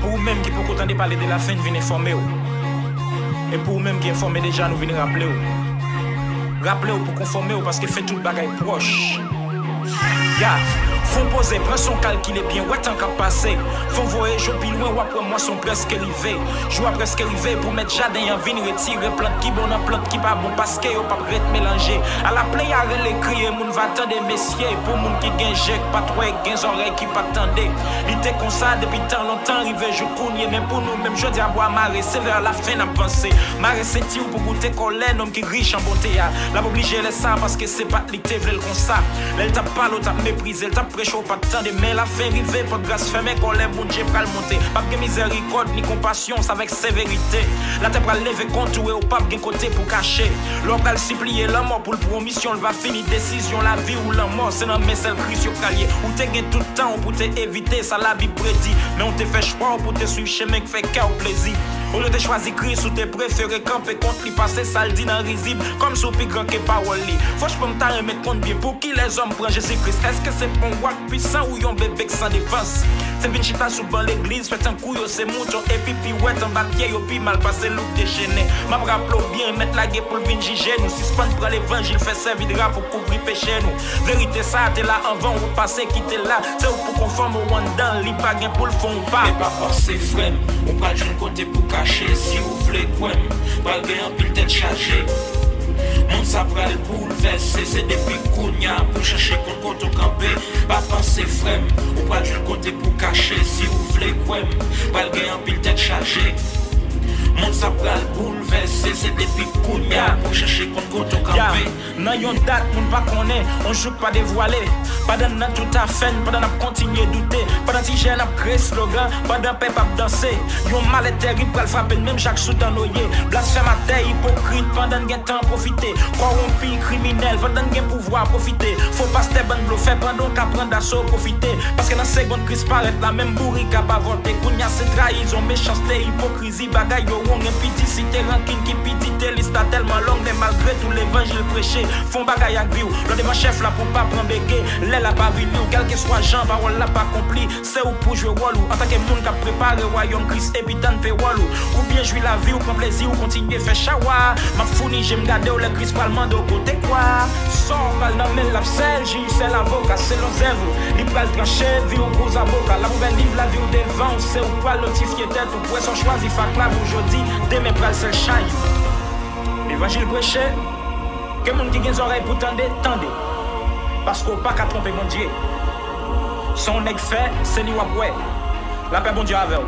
Pour vous-même qui peut content de parler de la fin, venez informer. Et pour vous-même qui informez déjà, nous venons rappeler. Rappelez-vous pour conformer parce que fait tout le bagage proche. Yeah. Font poser, prends son calcul est bien, ouais tant qu'à passer. Font voyer, je puis loin, ou après moi sont presque arrivés. Je vois presque arrivé pour mettre jardin en vin, retirer plante qui bon en plante qui pas bon parce que yo pas prêt mélanger. À la play, à les crier, moun va attendre messieurs. Pour moun qui gagne jek, pas trop gagne oreilles qui pas attendait. Il était comme ça depuis tant longtemps, arrivé je connais, même pour nous, même je dis à boire marée, c'est vers la fin d'à penser. Marée c'est tir pour goûter colère, homme qui riche en beauté. La obligé les ça parce que c'est pas l'ité, v'le comme ça. Elle t'a pas l'autre, t'a méprisé, elle t'a chaud pas de temps de mais la fin arrivée pas de grâce fermée qu'on lève bon Dieu pral monter pas de miséricorde ni compassion c'est avec sévérité la tête pral lever contour et au pape gain côté pour cacher l'on pral supplier la mort pour le promission va finir décision la vie ou la mort c'est dans mais celle Christ au calier ou te gain tout le temps pour te éviter ça la vie prédit mais on te fait choix pour te suivre chemin qui fait cœur plaisir au lieu de choisir Christ ou te préférer camper contre lui passer sale dit dans risible comme sous plus grand que parole li faut je peux me remettre compte bien pour qui les hommes prennent Jésus-Christ est-ce que c'est bon roi puissant ou yon bébé sans défense c'est vin chita sous ban l'église fait un couille c'est mouton et puis ouais en bas pied yo puis mal passé look déchaîné m'a rappelé bien mettre la guerre pour vin juger nous suspend pour l'évangile fait servir de rap pour couvrir péché nous vérité ça t'es là avant ou passer quitter là c'est pour conforme au one dans li pas gain pour le fond pas mais pas forcer frère on pas d'un côté pour cacher si vous voulez quoi pas gain pile tête chargée mon ça pral bouleverser c'est depuis Kounia pour chercher contre camper pas penser frère ou pas du côté pour cacher si vous voulez quoi pas gain pile tête chargée mon ça pral bouleverser c'est depuis Kounia pour chercher contre camper nan yon date moun pas connaît on joue pas dévoilé pendant nan tout à fait pendant n'a continuer douter pendant si j'ai n'a créé slogan pendant peuple a danser yon mal est terrible pral frapper même chaque sou dans noyer blasphémateur hypocrite pendant gen temps profiter corrompu criminel pendant gen pouvoir profiter faut pas se ban bluffer pendant qu'a prendre d'assaut profiter parce que dans seconde crise paraît la même bourri qu'a pas volter kounya c'est trahison méchanceté hypocrisie bagaille yo on impudicité rancune qui pitité liste tellement longue mais malgré tout l'évangile prêché font bagaille avec vie le devant chef là pour pas prendre bégué l'aile a pas vu ou quel que soit Jean parole là pas accompli c'est ou pour jouer rôle en tant que monde qui a préparé royaume Christ et puis dans pe rôle ou bien jouer la vie ou prendre plaisir ou continuer faire chawa m'a fourni j'aime garder le Christ parlement de côté quoi sans mal dans mais la selle c'est l'avocat c'est l'onzèvre il pral trancher vie ou gros avocat la nouvelle livre la vie ou devant c'est ou pas notifier tête ou poisson choisi fac là aujourd'hui demain pral seul chaille évangile prêché que moun qui gen oreilles pour tendre parce qu'on pas qu'à tromper mon Dieu son nèg fait c'est lui ouais la paix bon Dieu avec